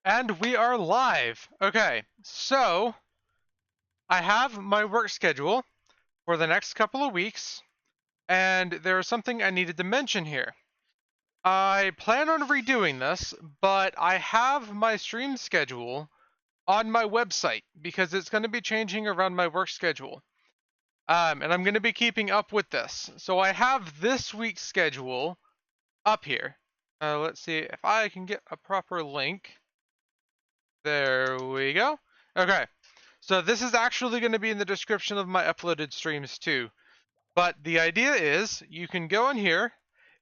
And we are live. Okay, so I have my work schedule for the next couple of weeks, and there's something I needed to mention here. I plan on redoing this, but I have my stream schedule on my website because it's going to be changing around my work schedule. And I'm going to be keeping up with this. So I have this week's schedule up here. Let's see if I can get a proper link. There we go. Okay. So this is actually going to be in the description of my uploaded streams too. But the idea is you can go in here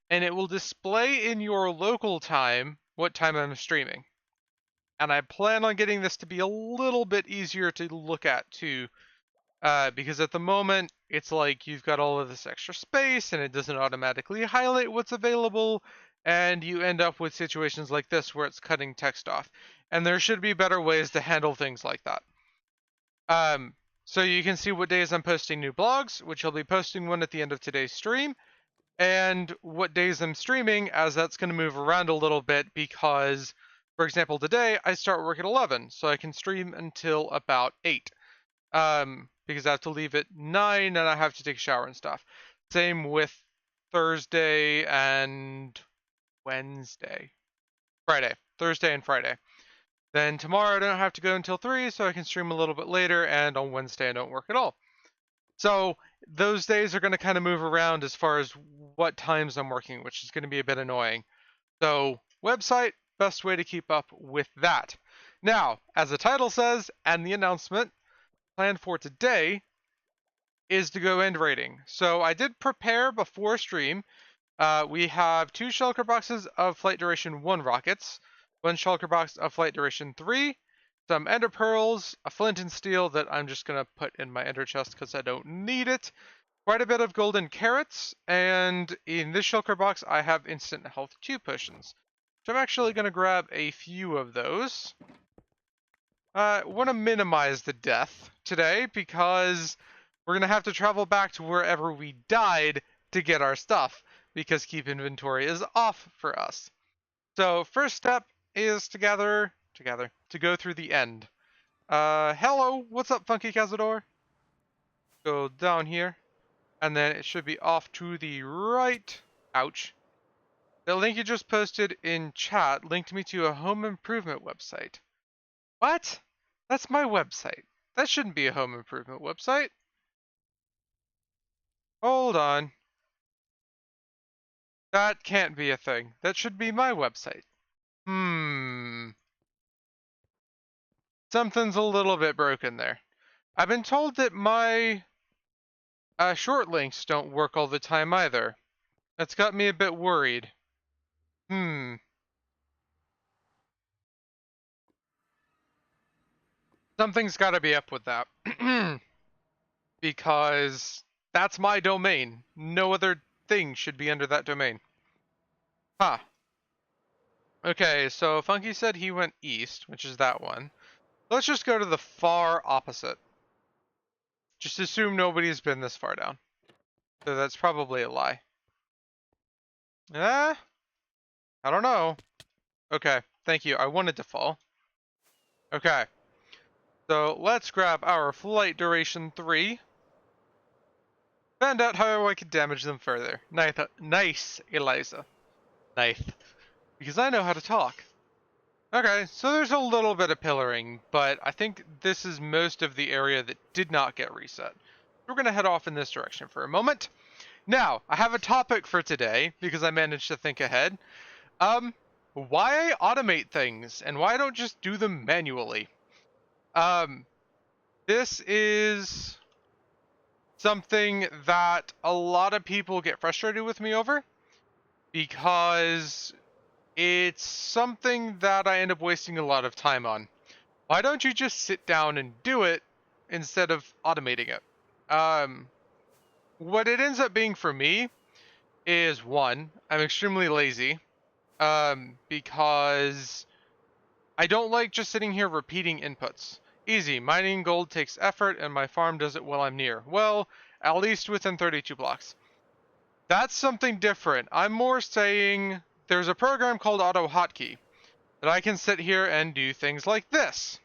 and it will display in your local time what time I'm streaming. And I plan on getting this to be a little bit easier to look at too. Because at the moment it's like you've got all of this extra space and it doesn't automatically highlight what's available, and you end up with situations like this where it's cutting text off. And there should be better ways to handle things like that. Um, so you can see what days I'm posting new blogs, which I'll be posting one at the end of today's stream, and what days I'm streaming, as that's going to move around a little bit because, for example, today I start work at 11, so I can stream until about 8. Because I have to leave at 9 and I have to take a shower and stuff. Same with Thursday and Wednesday. Friday. Thursday and Friday. Then tomorrow I don't have to go until 3, so I can stream a little bit later, and on Wednesday I don't work at all. So those days are going to kind of move around as far as what times I'm working, which is going to be a bit annoying. So website, best way to keep up with that. Now, as the title says, and the announcement, plan for today is to go end raiding. So I did prepare before stream. We have 2 shulker boxes of flight duration 1 rockets, 1 shulker box of flight duration 3, some ender pearls, a flint and steel that I'm just going to put in my ender chest because I don't need it, quite a bit of golden carrots, and in this shulker box I have instant health 2 potions. So I'm actually going to grab a few of those. I want to minimize the death today because we're going to have to travel back to wherever we died to get our stuff, because keep inventory is off for us. So first step is to go through the end. Hello, what's up, Funky Cazador? Go down here, and then it should be off to the right. Ouch. The link you just posted in chat linked me to a home improvement website. What? That's my website. That shouldn't be a home improvement website. Hold on. That can't be a thing. That should be my website. Something's a little bit broken there. I've been told that my short links don't work all the time either. That's got me a bit worried. Something's gotta be up with that. Because that's my domain. No other thing should be under that domain. Huh. Okay, so Funky said he went east, which is that one. Let's just go to the far opposite. Just assume nobody's been this far down. So that's probably a lie. I don't know. Okay, thank you. I wanted to fall. Okay. So let's grab our flight duration 3. Find out how I can damage them further. Nice, Eliza. Nice. Because I know how to talk. Okay, so there's a little bit of pillaring, but I think this is most of the area that did not get reset. We're going to head off in this direction for a moment. Now, I have a topic for today, because I managed to think ahead. Why automate things, and why don't just do them manually? This is something that a lot of people get frustrated with me over, because it's something that I end up wasting a lot of time on. Why don't you just sit down and do it instead of automating it? What it ends up being for me is, 1, I'm extremely lazy, because I don't like just sitting here repeating inputs. Easy, mining gold takes effort and my farm does it while I'm near. Well, at least within 32 blocks. That's something different. I'm more saying there's a program called AutoHotkey that I can sit here and do things like this.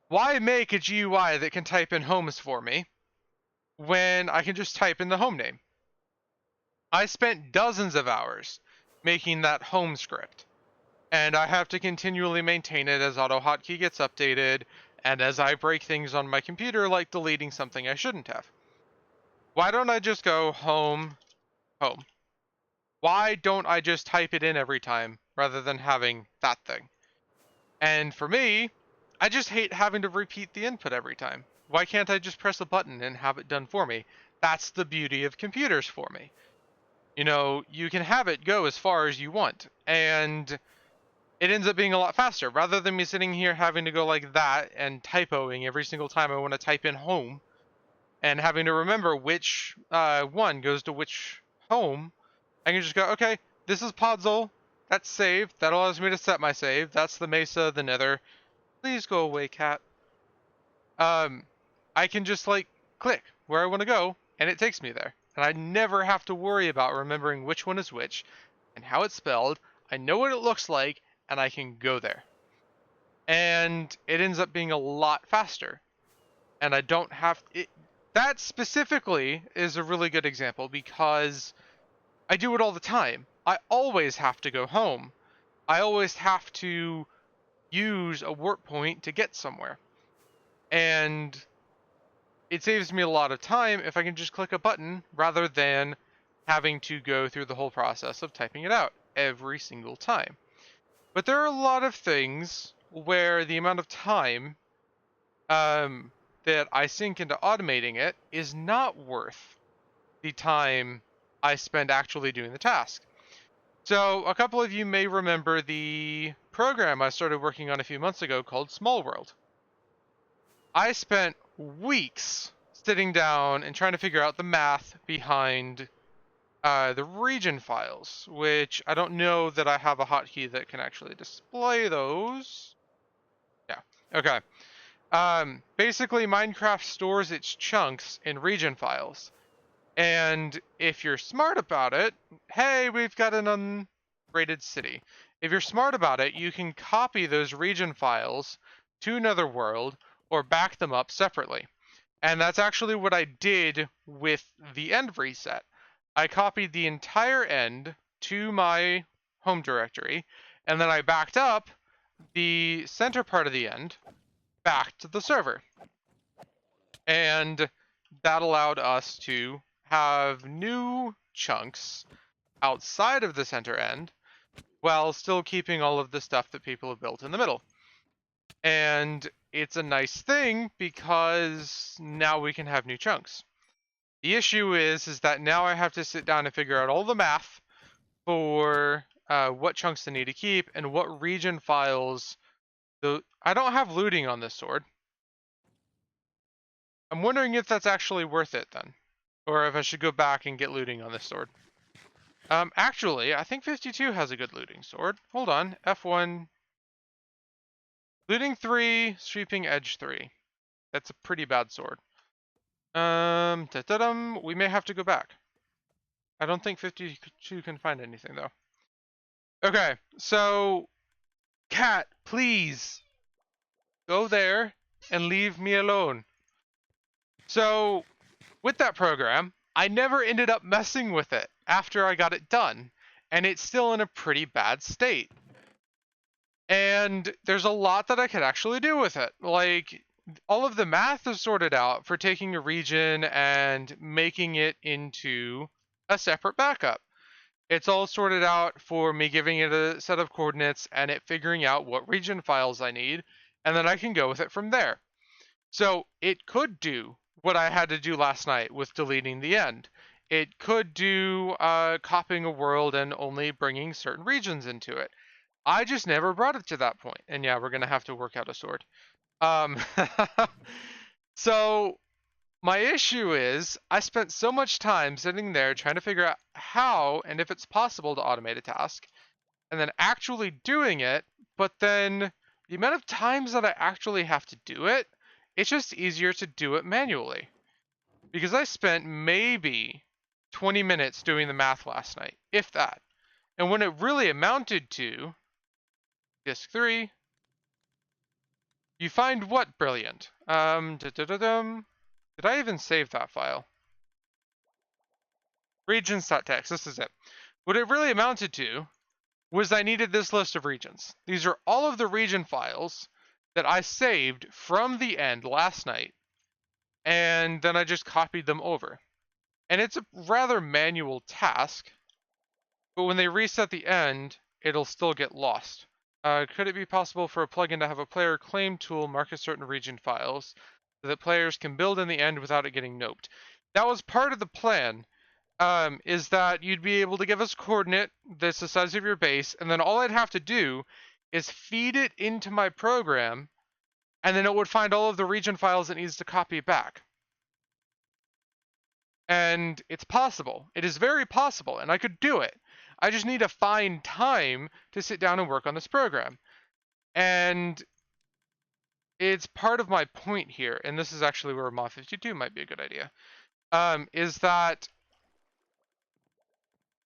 Why make a GUI that can type in homes for me when I can just type in the home name? I spent dozens of hours making that home script, and I have to continually maintain it as AutoHotkey gets updated and as I break things on my computer, like deleting something I shouldn't have. Why don't I just go home, home? Why don't I just type it in every time rather than having that thing? And for me, I just hate having to repeat the input every time. Why can't I just press a button and have it done for me? That's the beauty of computers for me. You know, you can have it go as far as you want, and it ends up being a lot faster. Rather than me sitting here having to go like that and typoing every single time I want to type in home and having to remember which one goes to which home, I can just go, okay, this is Podzol. That's saved. That allows me to set my save. That's the Mesa, the Nether. Please go away, cat. Um, I can just like click where I want to go, and it takes me there. And I never have to worry about remembering which one is which and how it's spelled. I know what it looks like, and I can go there. And it ends up being a lot faster. And I don't have it. That specifically is a really good example because I do it all the time. I always have to go home. I always have to use a warp point to get somewhere. And it saves me a lot of time if I can just click a button rather than having to go through the whole process of typing it out every single time. But there are a lot of things where the amount of time that I sink into automating it is not worth the time I spend actually doing the task. So a couple of you may remember the program I started working on a few months ago called Small World. I spent weeks sitting down and trying to figure out the math behind the region files, which I don't know that I have a hotkey that can actually display those. Yeah, okay. Basically, Minecraft stores its chunks in region files. And if you're smart about it, hey, we've got an ungraded city. If you're smart about it, you can copy those region files to another world or back them up separately. And that's actually what I did with the end reset. I copied the entire end to my home directory, and then I backed up the center part of the end back to the server. And that allowed us to have new chunks outside of the center end while still keeping all of the stuff that people have built in the middle. And it's a nice thing because now we can have new chunks. The issue is that now I have to sit down and figure out all the math for what chunks I need to keep and what region files. I don't have looting on this sword. I'm wondering if that's actually worth it then, or if I should go back and get looting on this sword. Actually, I think 52 has a good looting sword. Hold on, F1. Looting 3, sweeping edge 3. That's a pretty bad sword. We may have to go back. I don't think 52 can find anything though. Okay, so cat, please go there and leave me alone. So with that program, I never ended up messing with it after I got it done, and it's still in a pretty bad state. And there's a lot that I could actually do with it. Like, all of the math is sorted out for taking a region and making it into a separate backup. It's all sorted out for me giving it a set of coordinates and it figuring out what region files I need, and then I can go with it from there. So it could do what I had to do last night with deleting the end. It could do copying a world and only bringing certain regions into it. I just never brought it to that point. And yeah, we're going to have to work out a sword. Um, so my issue is I spent so much time sitting there trying to figure out how and if it's possible to automate a task and then actually doing it. But then the amount of times that I actually have to do it, it's just easier to do it manually. Because I spent maybe 20 minutes doing the math last night, if that. And when it really amounted to Disk 3. You find what brilliant? Did I even save that file? Regions.txt, this is it. What it really amounted to was I needed this list of regions. These are all of the region files that I saved from the end last night, and then I just copied them over. And it's a rather manual task, but when they reset the end, it'll still get lost. Could it be possible for a plugin to have a player claim tool mark a certain region files so that players can build in the end without it getting noped? That was part of the plan, is that you'd be able to give us a coordinate that's the size of your base, and then all I'd have to do is feed it into my program, and then it would find all of the region files it needs to copy back. And it's possible. It is very possible, and I could do it. I just need to find time to sit down and work on this program. And it's part of my point here, and this is actually where Mod 52 might be a good idea, is that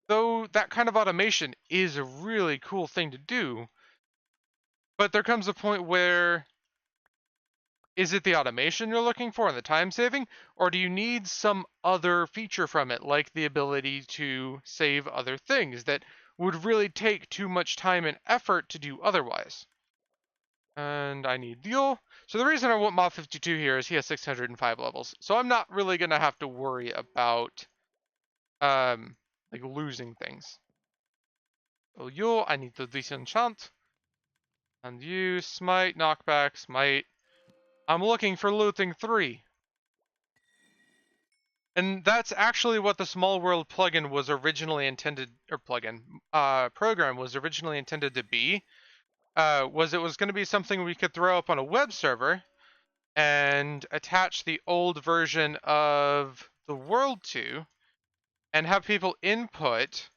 though that kind of automation is a really cool thing to do, but there comes a point where, is it the automation you're looking for and the time saving, or do you need some other feature from it, like the ability to save other things that would really take too much time and effort to do otherwise? And I need Yule. So the reason I want Mod 52 here is he has 605 levels, so I'm not really gonna have to worry about like losing things. So Yule, I need to disenchant. And you, smite, knockback, smite. I'm looking for looting 3. And that's actually what the Small World plugin was originally intended, or program was originally intended to be. Was it was going to be something we could throw up on a web server and attach the old version of the world to, and have people input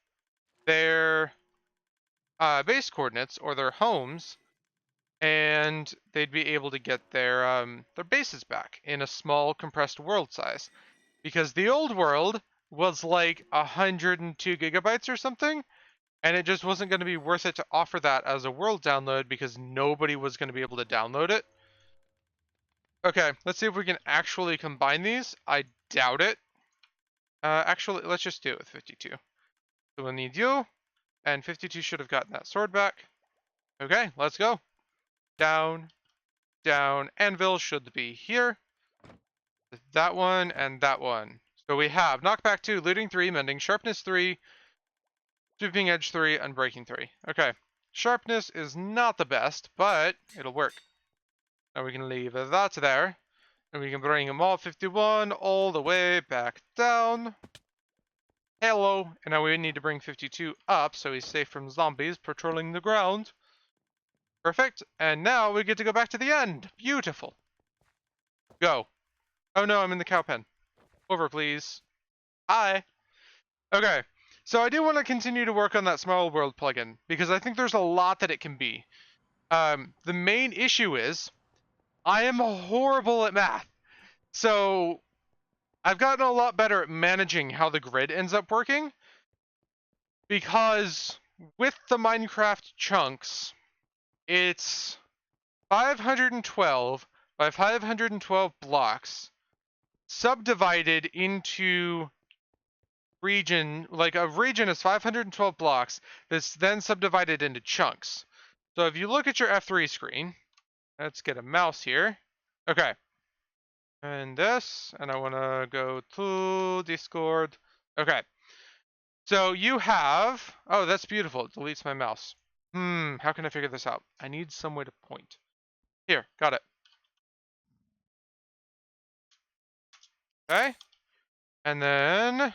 their base coordinates or their homes, and they'd be able to get their bases back in a small compressed world size. Because the old world was like 102 gigabytes or something, and it just wasn't going to be worth it to offer that as a world download because nobody was going to be able to download it. Okay, let's see if we can actually combine these. I doubt it. Actually, let's just do it with 52. So we'll need you, and 52 should have gotten that sword back. Okay, let's go. Down, down. Anvil should be here. That one and that one. So we have knockback 2, looting 3, mending, sharpness 3, sweeping edge 3, and breaking 3. Okay. Sharpness is not the best, but it'll work. Now we can leave that there. And we can bring them all 51 all the way back down. Hello. And now we need to bring 52 up so he's safe from zombies patrolling the ground. Perfect. And now we get to go back to the end. Beautiful. Go. Oh no, I'm in the cow pen. Over, please. Hi. Okay. So I do want to continue to work on that Small World plugin because I think there's a lot that it can be. The main issue is I am horrible at math. So I've gotten a lot better at managing how the grid ends up working because with the Minecraft chunks, it's 512 by 512 blocks subdivided into region, like a region is 512 blocks that's then subdivided into chunks. So if you look at your F3 screen, let's get a mouse here. Okay. And this, and I want to go to Discord. Okay. So you have, oh, that's beautiful. It deletes my mouse. How can I figure this out? I need some way to point. Here, got it. Okay. And then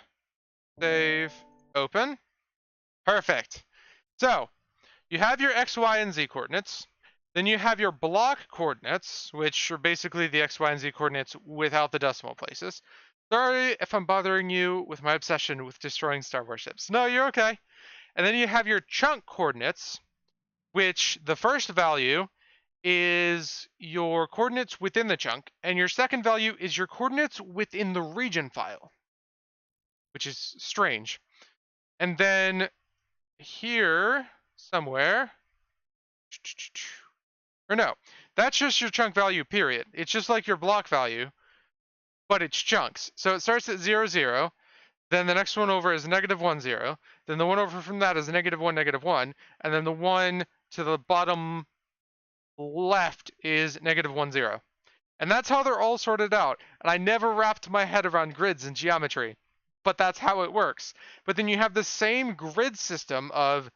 save, open. Perfect. So you have your X, Y, and Z coordinates. Then you have your block coordinates, which are basically the X, Y, and Z coordinates without the decimal places. Sorry if I'm bothering you with my obsession with destroying Star Wars ships. No, you're okay. And then you have your chunk coordinates, which the first value is your coordinates within the chunk, and your second value is your coordinates within the region file, which is strange. And then here somewhere, Or no, that's just your chunk value, period. It's just like your block value, but it's chunks. So it starts at 0, 0. Then the next one over is -1, 0. Then the one over from that is -1, -1. And then the one to the bottom left is -1, 0. And that's how they're all sorted out. And I never wrapped my head around grids and geometry, but that's how it works. But then you have the same grid system of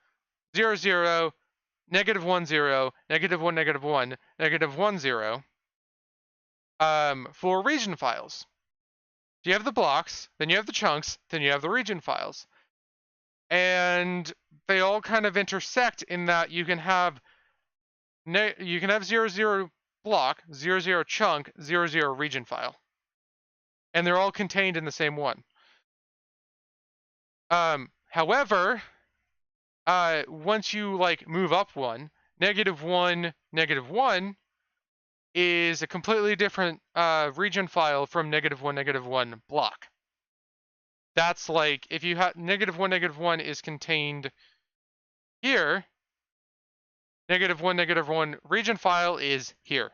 0, 0, -1, 0, -1, -1, -1, 0 for region files. So you have the blocks, then you have the chunks, then you have the region files. And they all kind of intersect in that you can have 0, 0 block, 0, 0 chunk, 0, 0 region file. And they're all contained in the same one. However, once you like move up one, -1, -1 is a completely different region file from -1, -1 block. That's like if you have -1, -1 is contained here, -1, -1 region file is here.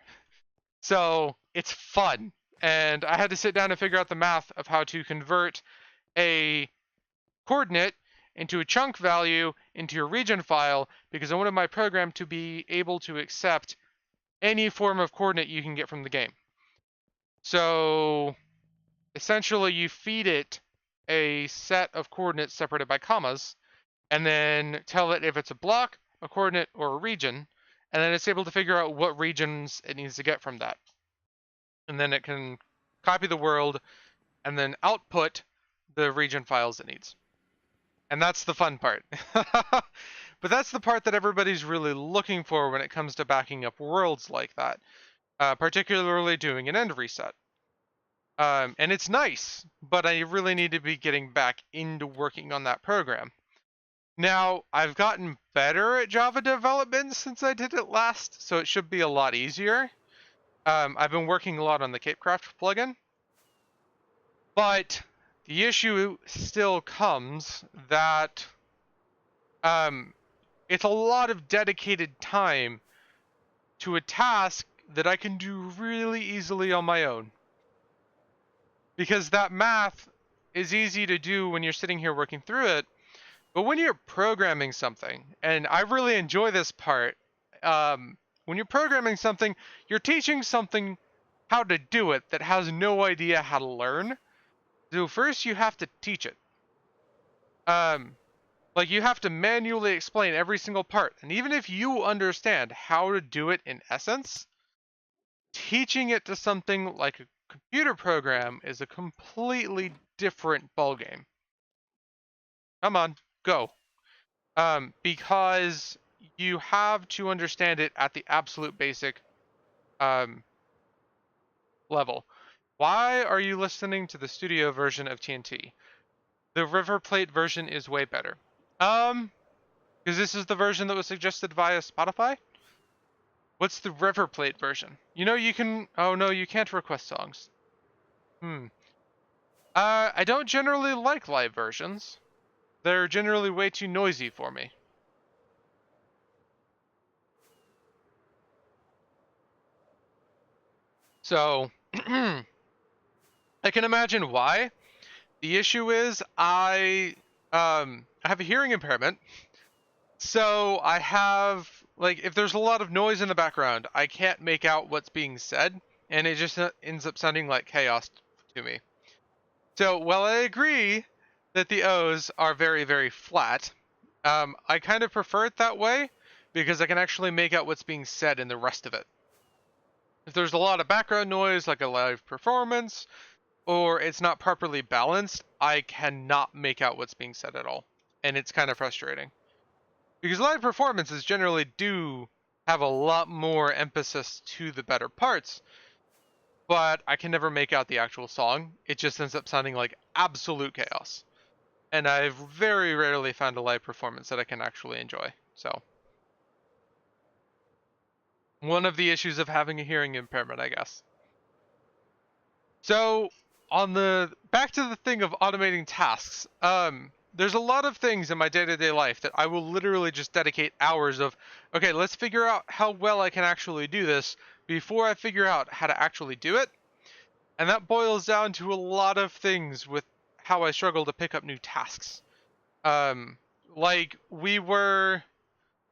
So it's fun. And I had to sit down and figure out the math of how to convert a coordinate into a chunk value into your region file because I wanted my program to be able to accept any form of coordinate you can get from the game. So essentially you feed it a set of coordinates separated by commas and then tell it if it's a block, a coordinate, or a region, and then it's able to figure out what regions it needs to get from that. And then it can copy the world and then output the region files it needs. And that's the fun part. But that's the part that everybody's really looking for when it comes to backing up worlds like that, particularly doing an end reset. And it's nice, but I really need to be getting back into working on that program. Now, I've gotten better at Java development since I did it last, so it should be a lot easier. I've been working a lot on the CapeCraft plugin, but the issue still comes that it's a lot of dedicated time to a task that I can do really easily on my own. Because that math is easy to do when you're sitting here working through it, but when you're programming something, and I really enjoy this part, when you're programming something, you're teaching something how to do it that has no idea how to learn. So first you have to teach it. Like you have to manually explain every single part. And even if you understand how to do it in essence, teaching it to something like a computer program is a completely different ballgame. Come on, go. Because you have to understand it at the absolute basic level. Why are you listening to the studio version of TNT? The River Plate version is way better. Because this is the version that was suggested via Spotify? What's the River Plate version? You know you can... Oh no, you can't request songs. I don't generally like live versions. They're generally way too noisy for me. So, I can imagine why. The issue is I have a hearing impairment. So I have, like, if there's a lot of noise in the background, I can't make out what's being said, and it just ends up sounding like chaos to me. So while I agree that the O's are very, very flat, I kind of prefer it that way because I can actually make out what's being said in the rest of it. If there's a lot of background noise, like a live performance, or it's not properly balanced, I cannot make out what's being said at all. And it's kind of frustrating. Because live performances generally do have a lot more emphasis to the better parts, but I can never make out the actual song. It just ends up sounding like absolute chaos. And I've very rarely found a live performance that I can actually enjoy. So, one of the issues of having a hearing impairment, I guess. So, on the back to the thing of automating tasks. there's a lot of things in my day-to-day life that I will literally just dedicate hours of, okay, let's figure out how well I can actually do this before I figure out how to actually do it. And that boils down to a lot of things with how I struggle to pick up new tasks. Um, like we were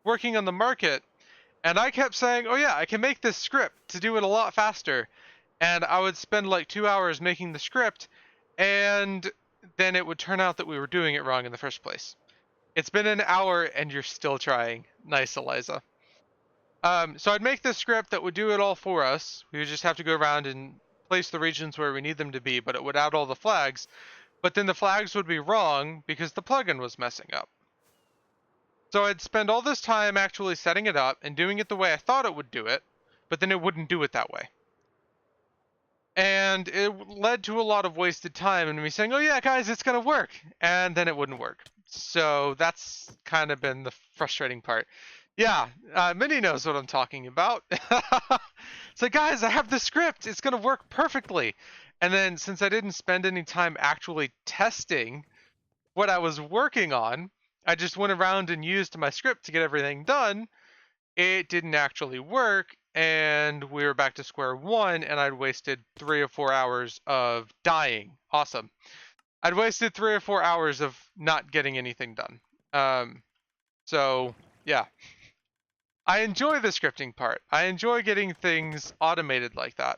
working on the market, and I kept saying, "Oh yeah, I can make this script to do it a lot faster." And I would spend like 2 hours making the script, and then it would turn out that we were doing it wrong in the first place. It's been an hour and you're still trying. Nice, Eliza. So I'd make this script that would do it all for us. We would just have to go around and place the regions where we need them to be, but it would add all the flags. But then the flags would be wrong because the plugin was messing up. So I'd spend all this time actually setting it up and doing it the way I thought it would do it, but then it wouldn't do it that way. And it led to a lot of wasted time and me saying, "Oh yeah, guys, it's gonna work," and then it wouldn't work. So that's kind of been the frustrating part. Yeah, Minnie knows what I'm talking about. It's like, guys, I have the script. It's gonna work perfectly. And then since I didn't spend any time actually testing what I was working on, I just went around and used my script to get everything done. It didn't actually work, and we were back to square one, and I'd wasted 3 or 4 hours of dying. Awesome. I'd wasted 3 or 4 hours of not getting anything done. So yeah, I enjoy the scripting part. I enjoy getting things automated like that.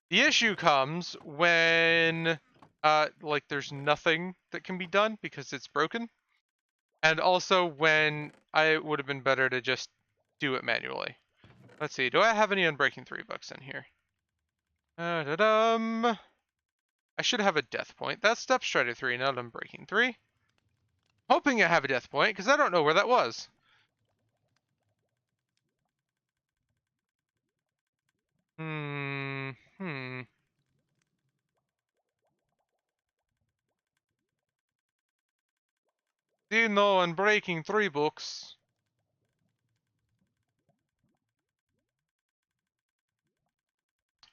The issue comes when like there's nothing that can be done because it's broken. And also when I would have been better to just do it manually. Let's see, do I have any Unbreaking 3 books in here? Da-dum. I should have a death point. That's Step Strider 3, not Unbreaking 3. Hoping I have a death point, because I don't know where that was. Hmm. See no Unbreaking 3 books.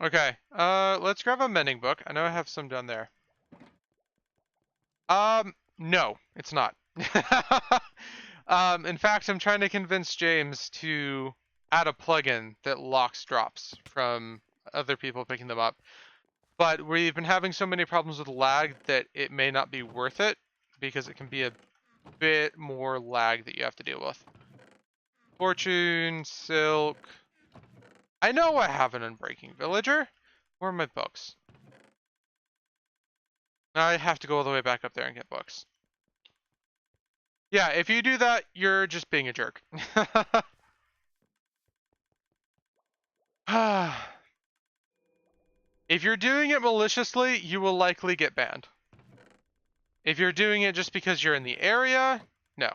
Okay, let's grab a mending book. I know I have some down there. No, it's not. In fact, I'm trying to convince James to add a plugin that locks drops from other people picking them up. But we've been having so many problems with lag that it may not be worth it because it can be a bit more lag that you have to deal with. Fortune, Silk. I know I have an Unbreaking Villager. Where are my books? I have to go all the way back up there and get books. Yeah, if you do that, you're just being a jerk. If you're doing it maliciously, you will likely get banned. If you're doing it just because you're in the area, no.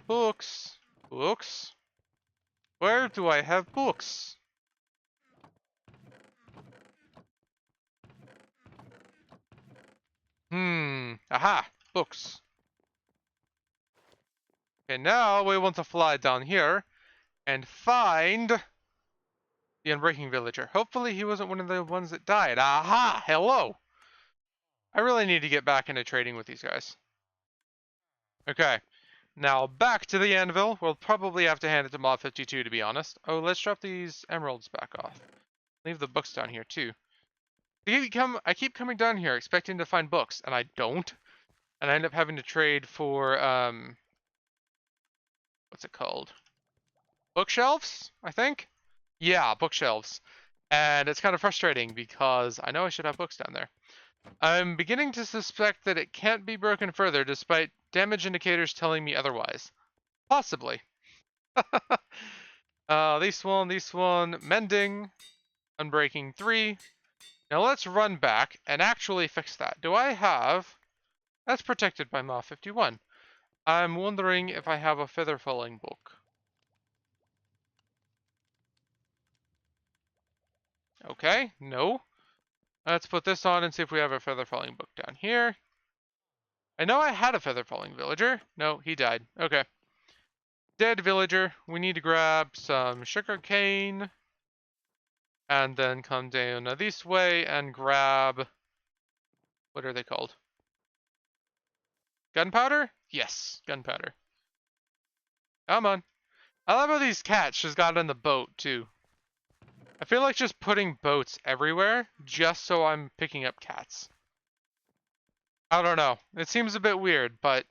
Books. Books? Where do I have books? Aha! Books. Okay, now we want to fly down here and find the Unbreaking Villager. Hopefully he wasn't one of the ones that died. Aha! Hello! I really need to get back into trading with these guys. Okay. Now back to the anvil. We'll probably have to hand it to Mob 52 to be honest. Oh, let's drop these emeralds back off. Leave the books down here too. I keep coming down here expecting to find books, and I don't. And I end up having to trade for what's it called? Bookshelves, I think? Yeah, bookshelves. And it's kind of frustrating because I know I should have books down there. I'm beginning to suspect that it can't be broken further despite damage indicators telling me otherwise. Possibly. This one, mending, unbreaking 3. Now let's run back and actually fix that. Do I have... That's protected by Mob 51. I'm wondering if I have a feather falling book. Okay, no. Let's put this on and see if we have a feather falling book down here. I know I had a feather falling villager. No, he died. Okay. Dead villager. We need to grab some sugar cane. And then come down this way and grab What are they called? Gunpowder? Yes, gunpowder. Come on. I love how these cats just got on the boat, too. I feel like just putting boats everywhere just so I'm picking up cats. I don't know. It seems a bit weird, but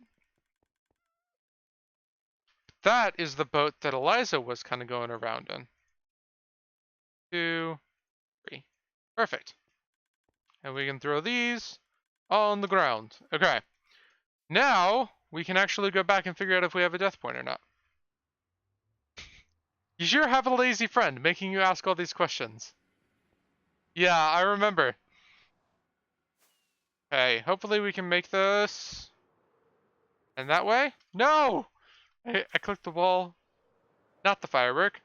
that is the boat that Eliza was kind of going around in. 2, 3. Perfect. And we can throw these on the ground. Okay. Now, we can actually go back and figure out if we have a death point or not. You sure have a lazy friend making you ask all these questions. Yeah, I remember. Okay, hopefully we can make this. And that way? No! I clicked the wall. Not the firework.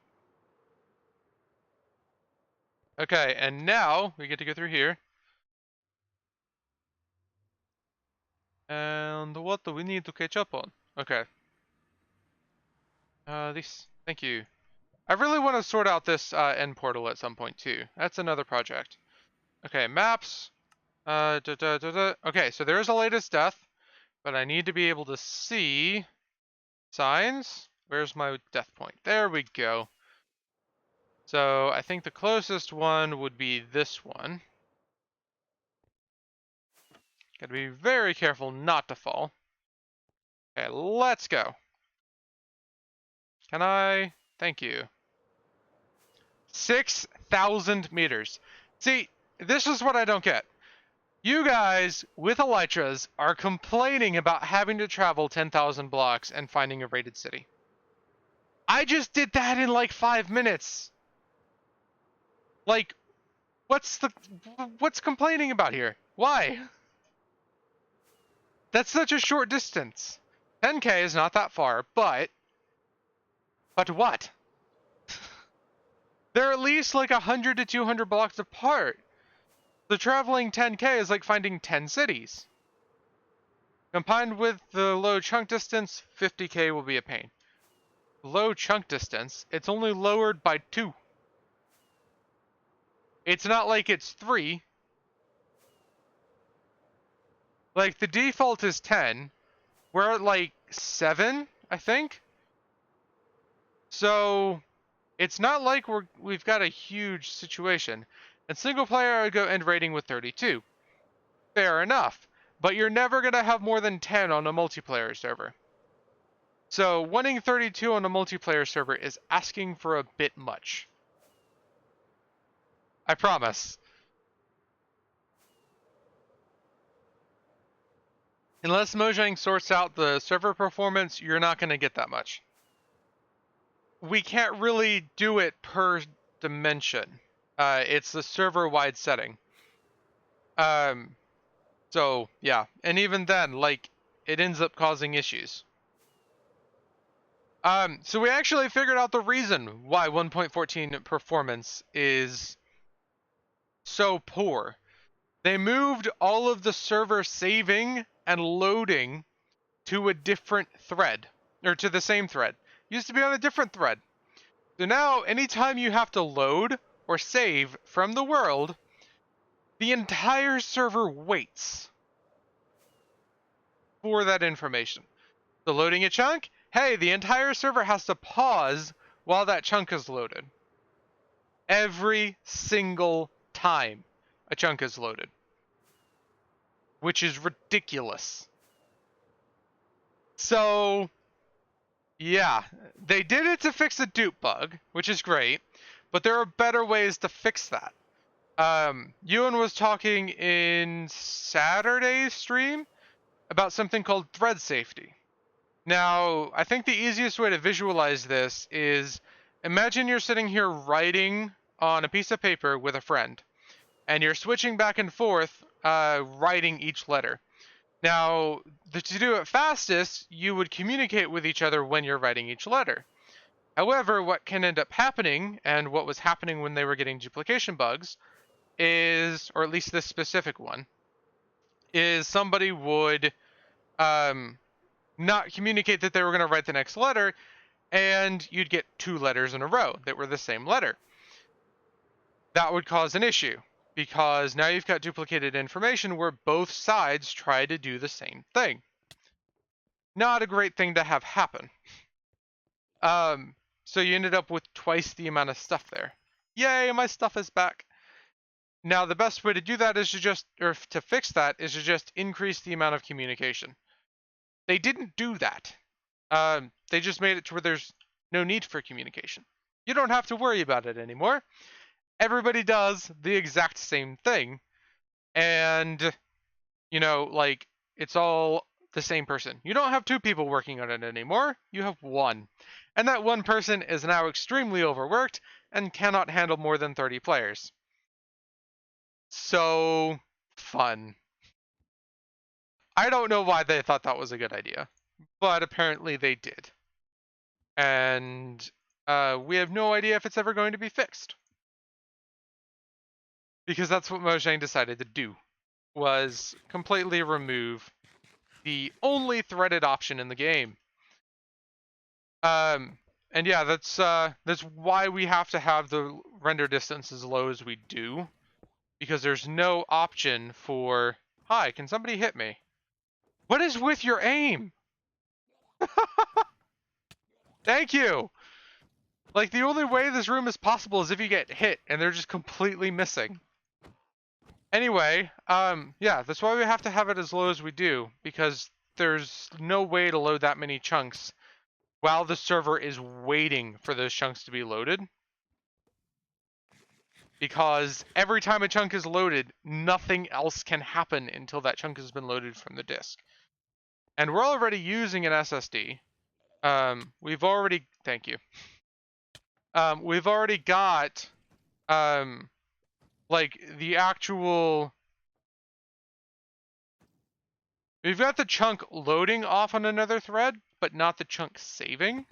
Okay, and now we get to go through here. And what do we need to catch up on? Okay. This. Thank you. I really want to sort out this end portal at some point too. That's another project. Okay, maps. Okay, so there is a latest death, but I need to be able to see signs. Where's my death point? There we go. So I think the closest one would be this one. Gotta be very careful not to fall. Okay, let's go. Can I? Thank you. 6,000 meters. See, this is what I don't get. You guys, with elytras, are complaining about having to travel 10,000 blocks and finding a rated city. I just did that in like 5 minutes. Like, what's complaining about here? Why? That's such a short distance. 10K is not that far, but what? They're at least like 100 to 200 blocks apart. The traveling 10K is like finding 10 cities. Combined with the low chunk distance, 50K will be a pain. Low chunk distance, it's only lowered by 2. It's not like it's 3. Like, the default is 10. We're at like 7, I think. So, it's not like we've got a huge situation. And single player, I would go end rating with 32. Fair enough. But you're never going to have more than 10 on a multiplayer server. So, wanting 32 on a multiplayer server is asking for a bit much. I promise. Unless Mojang sorts out the server performance, you're not going to get that much. We can't really do it per dimension. It's the server-wide setting. So, yeah. And even then, like, it ends up causing issues. So we actually figured out the reason why 1.14 performance is so poor. They moved all of the server saving and loading to a different thread, or to the same thread. Used to be on a different thread. So now, anytime you have to load or save from the world, the entire server waits for that information. So loading a chunk, hey, the entire server has to pause while that chunk is loaded. Every single time a chunk is loaded. Which is ridiculous. So, yeah, they did it to fix a dupe bug, which is great, but there are better ways to fix that. Ewan was talking in Saturday's stream about something called thread safety. Now, I think the easiest way to visualize this is imagine you're sitting here writing on a piece of paper with a friend, and you're switching back and forth, writing each letter. Now, to do it fastest, you would communicate with each other when you're writing each letter. However, what can end up happening, and what was happening when they were getting duplication bugs, is, or at least this specific one, is somebody would not communicate that they were going to write the next letter, and you'd get 2 letters in a row that were the same letter. That would cause an issue, because now you've got duplicated information where both sides try to do the same thing. Not a great thing to have happen. So you ended up with twice the amount of stuff there. Yay, my stuff is back. Now the best way to do that is to fix that is to just increase the amount of communication. They didn't do that. They just made it to where there's no need for communication. You don't have to worry about it anymore. Everybody does the exact same thing. And, like, it's all the same person. You don't have two people working on it anymore. You have one. And that one person is now extremely overworked and cannot handle more than 30 players. So fun. I don't know why they thought that was a good idea, but apparently they did. And we have no idea if it's ever going to be fixed. Because that's what Mojang decided to do, was completely remove the only threaded option in the game. And yeah, that's why we have to have the render distance as low as we do, because there's no option for, hi, can somebody hit me? What is with your aim? Thank you. Like, the only way this room is possible is if you get hit and they're just completely missing. Anyway, yeah, that's why we have to have it as low as we do, because there's no way to load that many chunks while the server is waiting for those chunks to be loaded. Because every time a chunk is loaded, nothing else can happen until that chunk has been loaded from the disk. And we're already using an SSD. We've already, thank you. We've already got, like, the actual, we've got the chunk loading off on another thread, but not the chunk saving.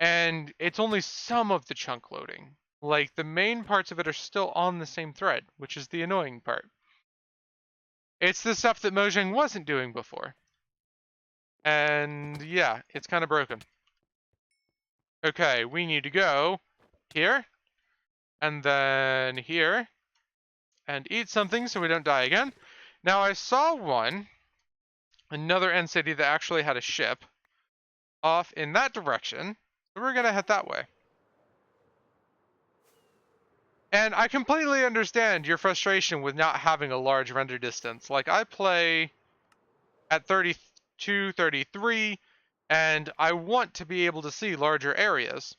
And it's only some of the chunk loading. Like, the main parts of it are still on the same thread, which is the annoying part. It's the stuff that Mojang wasn't doing before. And yeah, it's kind of broken. Okay, we need to go here, and then here, and eat something so we don't die again. Now I saw another end city that actually had a ship off in that direction, so we're gonna head that way. And I completely understand your frustration with not having a large render distance. Like, I play at 32, 33, and I want to be able to see larger areas.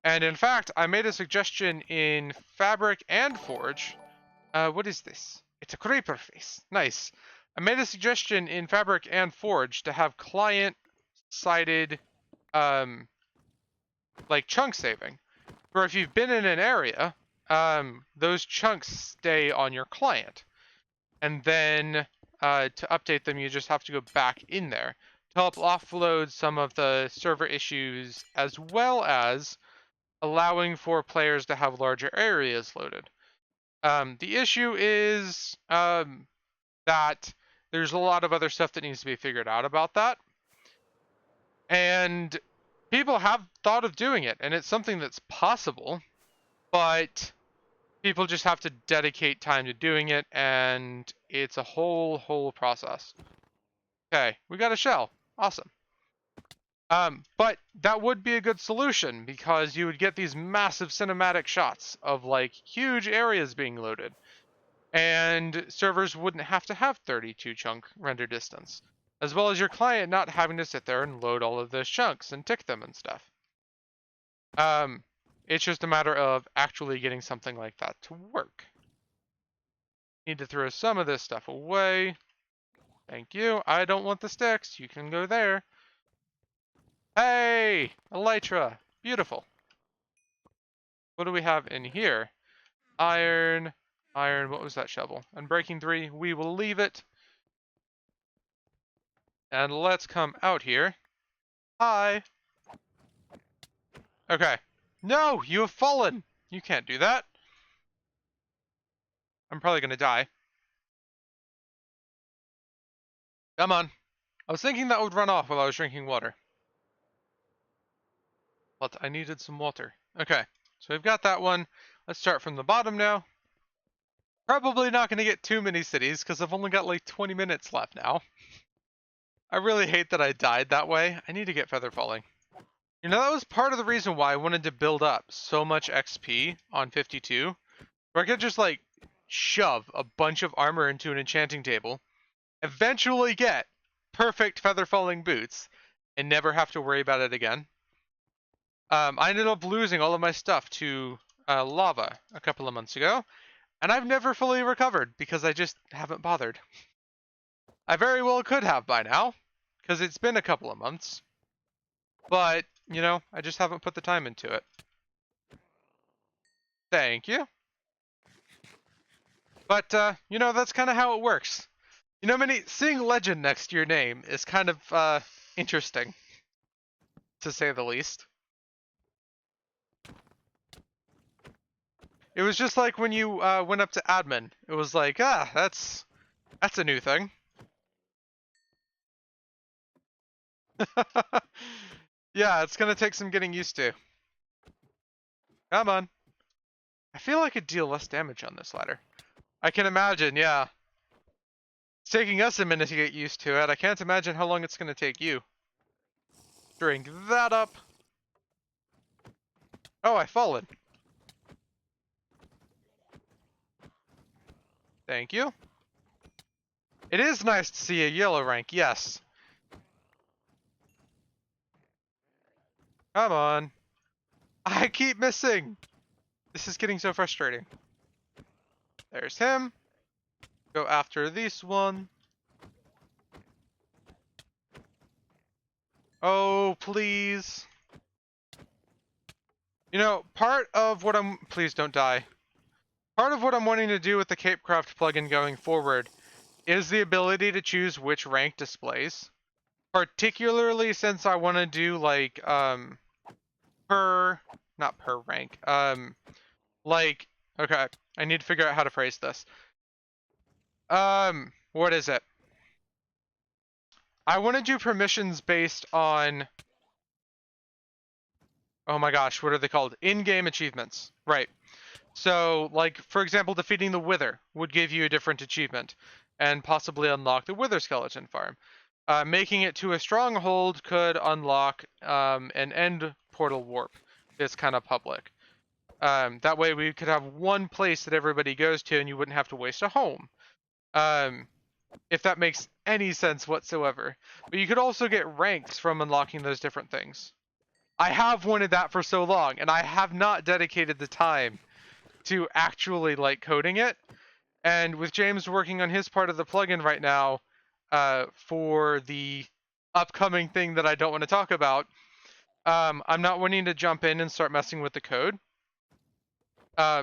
And in fact, I made a suggestion in Fabric and Forge. What is this? It's a creeper face. Nice. I made a suggestion in Fabric and Forge to have client-sided, like, chunk saving. Where if you've been in an area, those chunks stay on your client. And then to update them, you just have to go back in there to help offload some of the server issues, as well as allowing for players to have larger areas loaded. The issue is that there's a lot of other stuff that needs to be figured out about that. And people have thought of doing it, and it's something that's possible, but people just have to dedicate time to doing it, and it's a whole process. Okay, we got a shell. Awesome. But that would be a good solution, because you would get these massive cinematic shots of, like, huge areas being loaded, and servers wouldn't have to have 32 chunk render distance, as well as your client not having to sit there and load all of those chunks and tick them and stuff. It's just a matter of actually getting something like that to work. Need to throw some of this stuff away. Thank you. I don't want the sticks. You can go there. Hey! Elytra. Beautiful. What do we have in here? Iron. Iron. What was that shovel? Unbreaking 3. We will leave it. And let's come out here. Hi. Okay. No! You have fallen! You can't do that. I'm probably gonna die. Come on. I was thinking that would run off while I was drinking water. But I needed some water. Okay. So we've got that one. Let's start from the bottom now. Probably not going to get too many cities because I've only got like 20 minutes left now. I really hate that I died that way. I need to get feather falling. You know, that was part of the reason why I wanted to build up so much XP on 52. Where I could just like shove a bunch of armor into an enchanting table, eventually get perfect feather falling boots, and never have to worry about it again. I ended up losing all of my stuff to lava a couple of months ago, and I've never fully recovered because I just haven't bothered. I very well could have by now, because it's been a couple of months. But, you know, I just haven't put the time into it. Thank you. But, you know, that's kind of how it works. You know, seeing legend next to your name is kind of, interesting, to say the least. It was just like when you, went up to admin. It was like, that's a new thing. Yeah, it's gonna take some getting used to. Come on. I feel I could deal less damage on this ladder. I can imagine, yeah. It's taking us a minute to get used to it. I can't imagine how long it's gonna take you. Drink that up. Oh, I've fallen. Thank you. It is nice to see a yellow rank, yes. Come on. I keep missing. This is getting so frustrating. There's him. Go after this one. Oh, please. You know, part of what I'm... Please don't die. Part of what I'm wanting to do with the CapeCraft plugin going forward is the ability to choose which rank displays. Particularly since I want to do, like, not per rank, like, okay, I need to figure out how to phrase this. What is it? I want to do permissions based on, oh my gosh, what are they called? In-game achievements. Right. So, like, for example, defeating the Wither would give you a different achievement, and possibly unlock the Wither skeleton farm. Making it to a stronghold could unlock an end portal warp that's kind of public. That way we could have one place that everybody goes to and you wouldn't have to waste a home. If that makes any sense whatsoever. But you could also get ranks from unlocking those different things. I have wanted that for so long, and I have not dedicated the time to actually like coding it. And with James working on his part of the plugin right now, for the upcoming thing that I don't want to talk about, I'm not wanting to jump in and start messing with the code.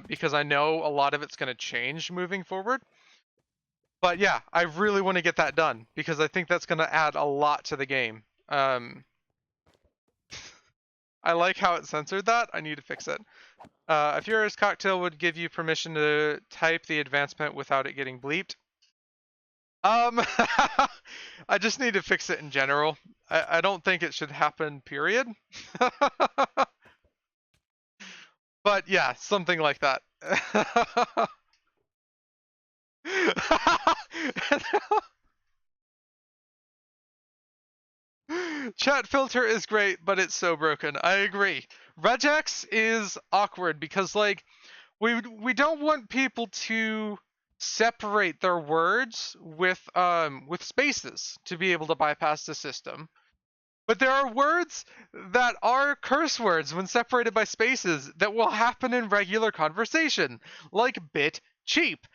Because I know a lot of it's going to change moving forward. But yeah, I really want to get that done because I think that's going to add a lot to the game. I like how it censored that. I need to fix it. A Furious Cocktail would give you permission to type the advancement without it getting bleeped. I just need to fix it in general. I don't think it should happen, period. But yeah, something like that. Chat filter is great, but it's so broken. I agree. Regex is awkward because like we don't want people to separate their words with spaces to be able to bypass the system. But there are words that are curse words when separated by spaces that will happen in regular conversation, like bit cheap.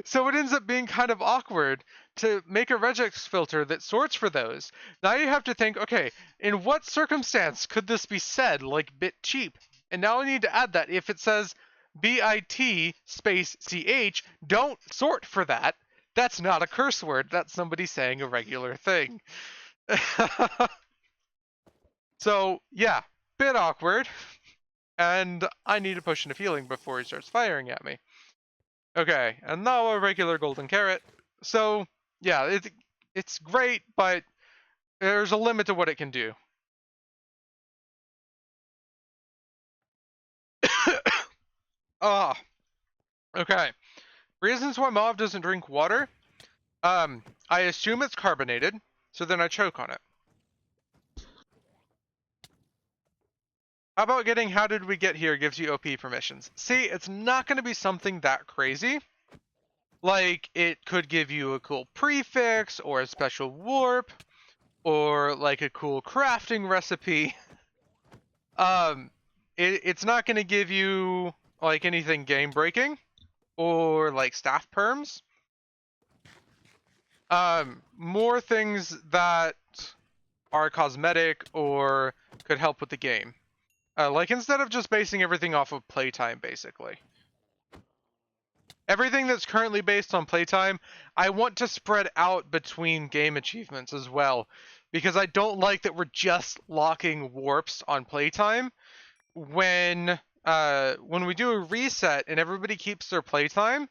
So it ends up being kind of awkward to make a regex filter that sorts for those. Now you have to think, okay, in what circumstance could this be said, like bit cheap? And now I need to add that if it says bit space ch, don't sort for that. That's not a curse word. That's somebody saying a regular thing. So yeah, bit awkward. And I need to push into feeling before he starts firing at me. Okay, and now a regular golden carrot. So yeah, it's great, but there's a limit to what it can do. Ah, Okay. Reasons why Mauve doesn't drink water. I assume it's carbonated, so then I choke on it. How about getting how did we get here gives you OP permissions? See, it's not going to be something that crazy. Like, it could give you a cool prefix, or a special warp, or like a cool crafting recipe. It's not going to give you like anything game breaking, or like staff perms. More things that are cosmetic or could help with the game. Like instead of just basing everything off of playtime, basically. Everything that's currently based on playtime, I want to spread out between game achievements as well, because I don't like that we're just locking warps on playtime. When we do a reset and everybody keeps their playtime,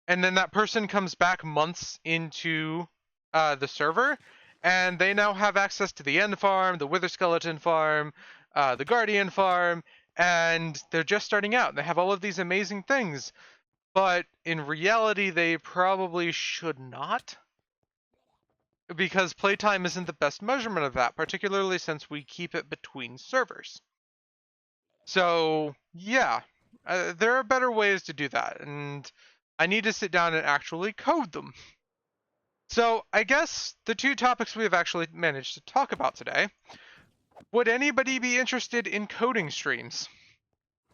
and then that person comes back months into the server, and they now have access to the End farm, the Wither Skeleton farm, the Guardian farm, and they're just starting out. They have all of these amazing things, but in reality, they probably should not, because playtime isn't the best measurement of that, particularly since we keep it between servers. So, yeah, there are better ways to do that, and I need to sit down and actually code them. So, I guess the two topics we have actually managed to talk about today. Would anybody be interested in coding streams?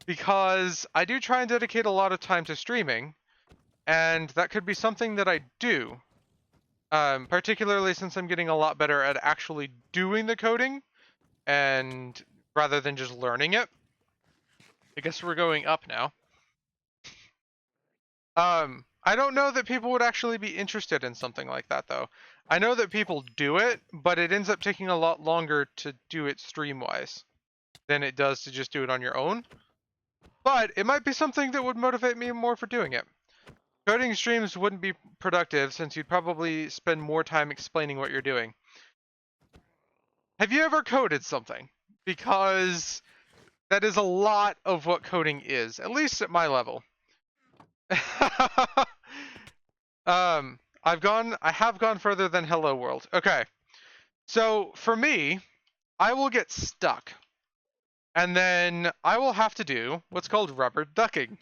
Because I do try and dedicate a lot of time to streaming, and that could be something that I do. Particularly since I'm getting a lot better at actually doing the coding, and rather than just learning it. I guess we're going up now. I don't know that people would actually be interested in something like that, though. I know that people do it, but it ends up taking a lot longer to do it stream-wise than it does to just do it on your own. But it might be something that would motivate me more for doing it. Coding streams wouldn't be productive since you'd probably spend more time explaining what you're doing. Have you ever coded something? Because that is a lot of what coding is, at least at my level. I have gone further than Hello World. Okay. So for me, I will get stuck. And then I will have to do what's called rubber ducking.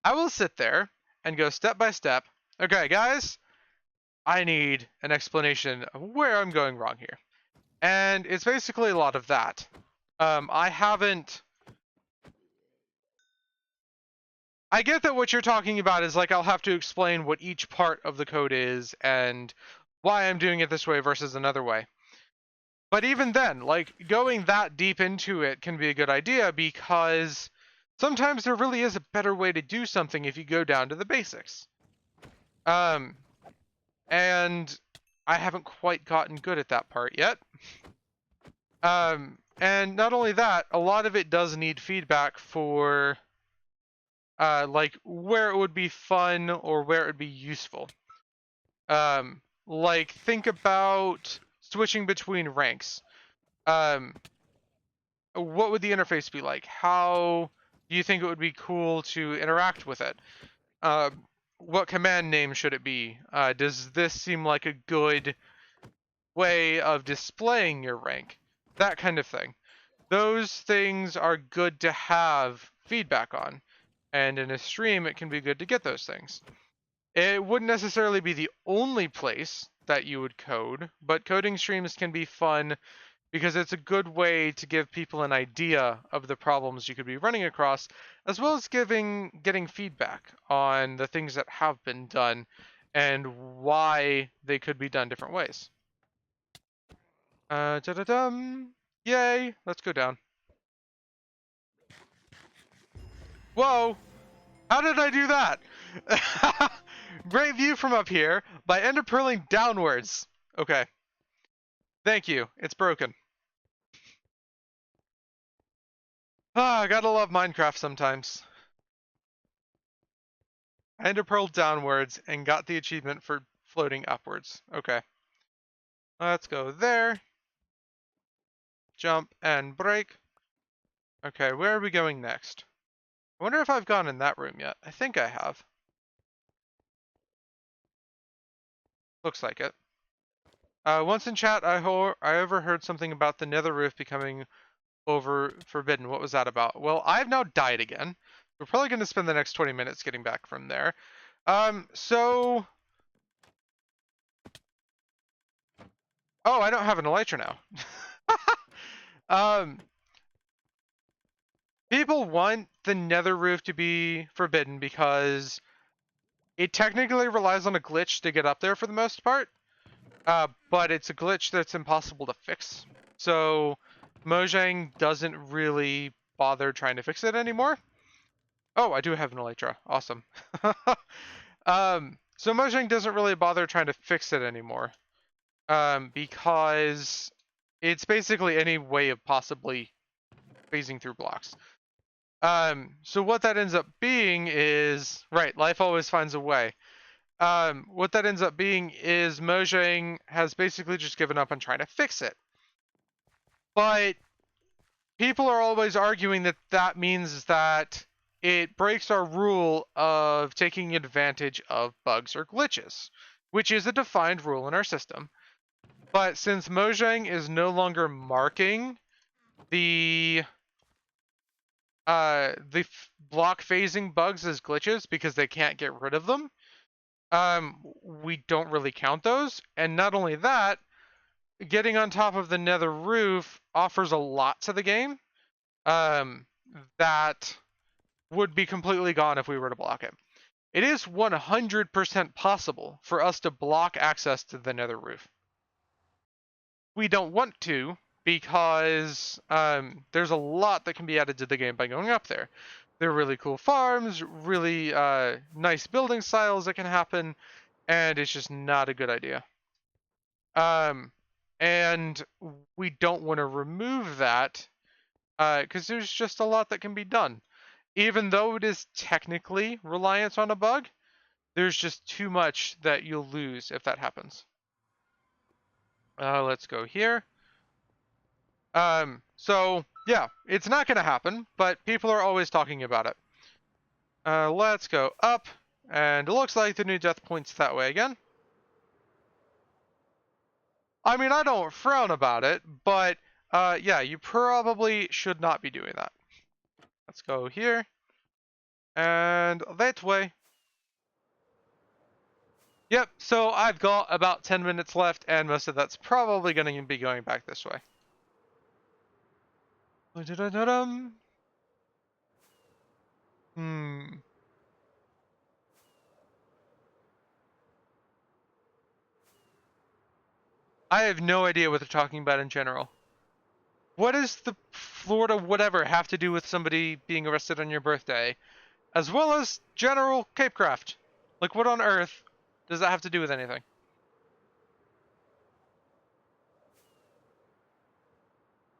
I will sit there and go step by step. Okay, guys, I need an explanation of where I'm going wrong here. And it's basically a lot of that. I get that what you're talking about is like I'll have to explain what each part of the code is and why I'm doing it this way versus another way. But even then, like going that deep into it can be a good idea because sometimes there really is a better way to do something if you go down to the basics. Um, and I haven't quite gotten good at that part yet. And not only that, a lot of it does need feedback for like where it would be fun or where it would be useful. Like think about switching between ranks. Um, what would the interface be like? How do you think it would be cool to interact with it? Uh, what command name should it be? Does this seem like a good way of displaying your rank? That kind of thing. Those things are good to have feedback on. And in a stream, it can be good to get those things. It wouldn't necessarily be the only place that you would code, but coding streams can be fun because it's a good way to give people an idea of the problems you could be running across, as well as getting feedback on the things that have been done and why they could be done different ways. Da-da-dum. Yay! Let's go down. Whoa! How did I do that? Great view from up here by ender pearling downwards. Okay. Thank you. It's broken. Ah, gotta love Minecraft sometimes. I ender pearled downwards and got the achievement for floating upwards. Okay. Let's go there. Jump and break. Okay, where are we going next? I wonder if I've gone in that room yet. I think I have. Looks like it. Once in chat, I overheard something about the nether roof becoming over forbidden. What was that about? Well, I've now died again. We're probably going to spend the next 20 minutes getting back from there. So... Oh, I don't have an elytra now. People want the nether roof to be forbidden because it technically relies on a glitch to get up there for the most part. But it's a glitch that's impossible to fix. So Mojang doesn't really bother trying to fix it anymore. Oh, I do have an elytra. Awesome. So Mojang doesn't really bother trying to fix it anymore. Because it's basically any way of possibly phasing through blocks. So what that ends up being is, right, life always finds a way. What that ends up being is Mojang has basically just given up on trying to fix it. But people are always arguing that that means that it breaks our rule of taking advantage of bugs or glitches, which is a defined rule in our system. But since Mojang is no longer marking the block phasing bugs as glitches because they can't get rid of them, we don't really count those. And not only that, getting on top of the nether roof offers a lot to the game that would be completely gone if we were to block it. It is 100% possible for us to block access to the nether roof. We don't want to because there's a lot that can be added to the game by going up there. There are really cool farms, really nice building styles that can happen, and it's just not a good idea. And we don't want to remove that because there's just a lot that can be done. Even though it is technically reliant on a bug, there's just too much that you'll lose if that happens. Let's go here. So yeah, it's not going to happen, but people are always talking about it. Let's go up, and it looks like the new death point's that way again. I mean, I don't frown about it, but yeah, you probably should not be doing that. Let's go here, and that way. Yep, so I've got about 10 minutes left, and most of that's probably going to be going back this way. I have no idea what they're talking about in general. What does the Florida whatever have to do with somebody being arrested on your birthday? As well as general CapeCraft. Like, what on earth does that have to do with anything?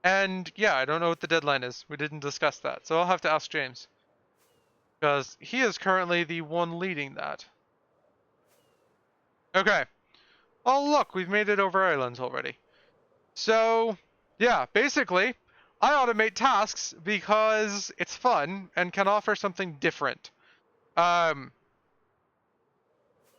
And yeah, I don't know what the deadline is. We didn't discuss that, so I'll have to ask James. Because he is currently the one leading that. Okay. Oh look, we've made it over islands already. So, yeah, basically, I automate tasks because it's fun and can offer something different. The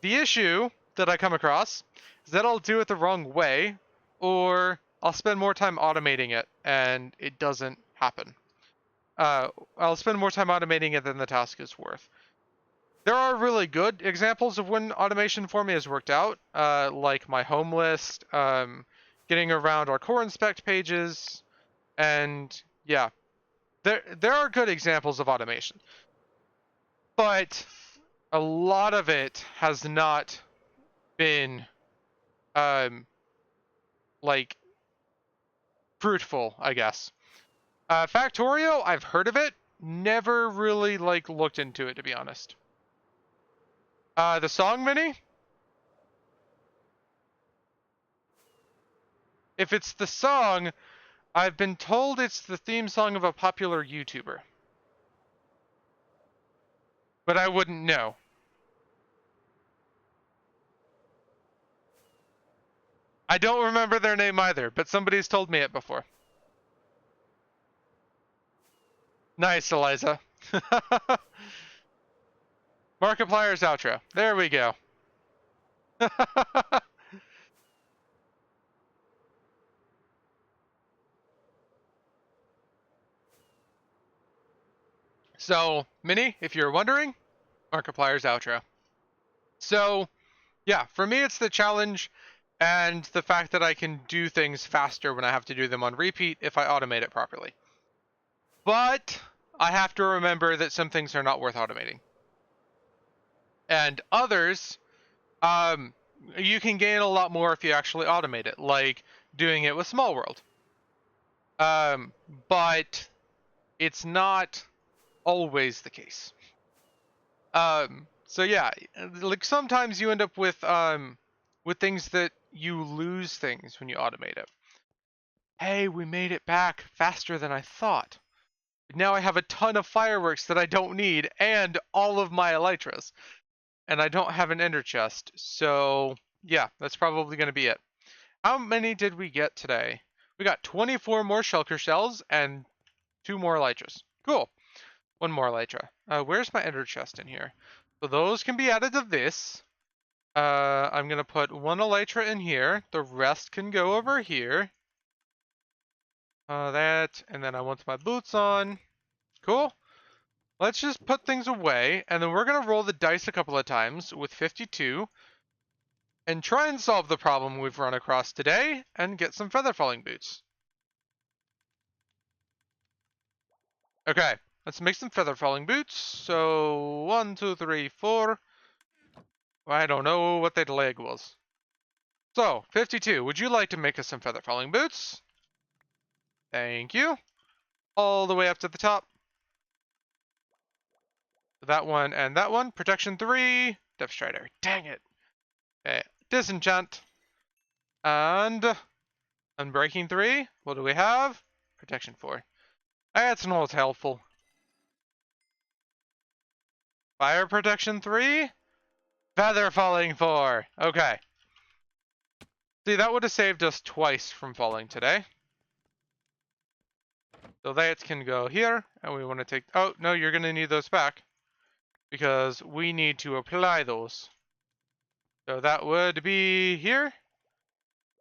issue that I come across is that I'll do it the wrong way, or I'll spend more time automating it and it doesn't happen. I'll spend more time automating it than the task is worth. There are really good examples of when automation for me has worked out, like my home list, getting around our core inspect pages, and yeah, there are good examples of automation. But a lot of it has not been like fruitful, I guess. Factorio, I've heard of it, never really like looked into it to be honest. The song mini? If it's the song, I've been told it's the theme song of a popular YouTuber. But I wouldn't know. I don't remember their name either, but somebody's told me it before. Nice, Eliza. Markiplier's outro. There we go. So, Minnie, if you're wondering, Markiplier's outro. So, yeah, for me, it's the challenge and the fact that I can do things faster when I have to do them on repeat if I automate it properly. But I have to remember that some things are not worth automating. And others, um, you can gain a lot more if you actually automate it, like doing it with Small World. But it's not always the case. So yeah, like sometimes you end up with things that you lose things when you automate it. Hey, we made it back faster than I thought. Now I have a ton of fireworks that I don't need and all of my elytras. And I don't have an ender chest. So yeah, that's probably going to be it. How many did we get today? We got 24 more shulker shells and 2 more elytras. Cool. 1 more elytra. Where's my ender chest in here? So those can be added to this. I'm going to put 1 elytra in here. The rest can go over here. That, and then I want my boots on. Cool. Let's just put things away, and then we're going to roll the dice a couple of times with 52 and try and solve the problem we've run across today and get some feather falling boots. Okay, let's make some feather falling boots. So 1, 2, 3, 4. I don't know what that leg was. So 52, would you like to make us some feather falling boots? Thank you. All the way up to the top. That one and that one. Protection 3. Depth Strider. Dang it. Okay. Disenchant. And Unbreaking 3. What do we have? Protection 4. That's not helpful. Fire Protection 3. Feather Falling 4. Okay. See, that would have saved us twice from falling today. So that can go here. And we want to take... Oh, no, you're going to need those back. Because we need to apply those. So that would be here.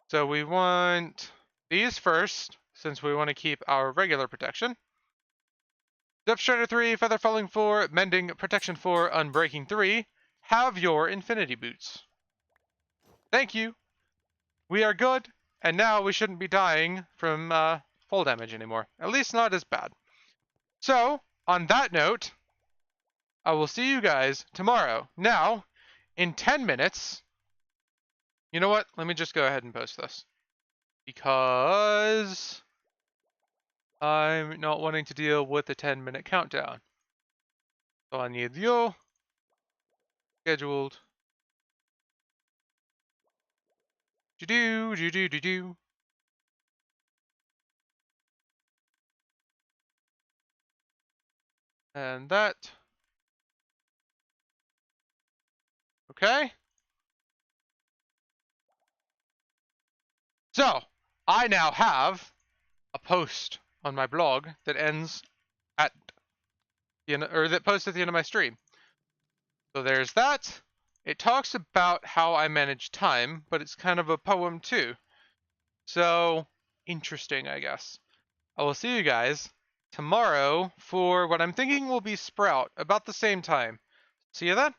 So we want these first, since we want to keep our regular protection. Depth Strider 3, Feather Falling 4, Mending, Protection 4, Unbreaking 3. Have your Infinity Boots. Thank you. We are good, and now we shouldn't be dying from fall damage anymore. At least not as bad. So, on that note, I will see you guys tomorrow. Now, in 10 minutes... You know what? Let me just go ahead and post this. Because I'm not wanting to deal with the 10-minute countdown. So I need you scheduled. Do. And that. Okay. So I now have a post on my blog that ends at the end, or that posts at the end of my stream. So there's that. It talks about how I manage time, but it's kind of a poem too. So interesting, I guess. I will see you guys tomorrow for what I'm thinking will be Sprout about the same time. See you then.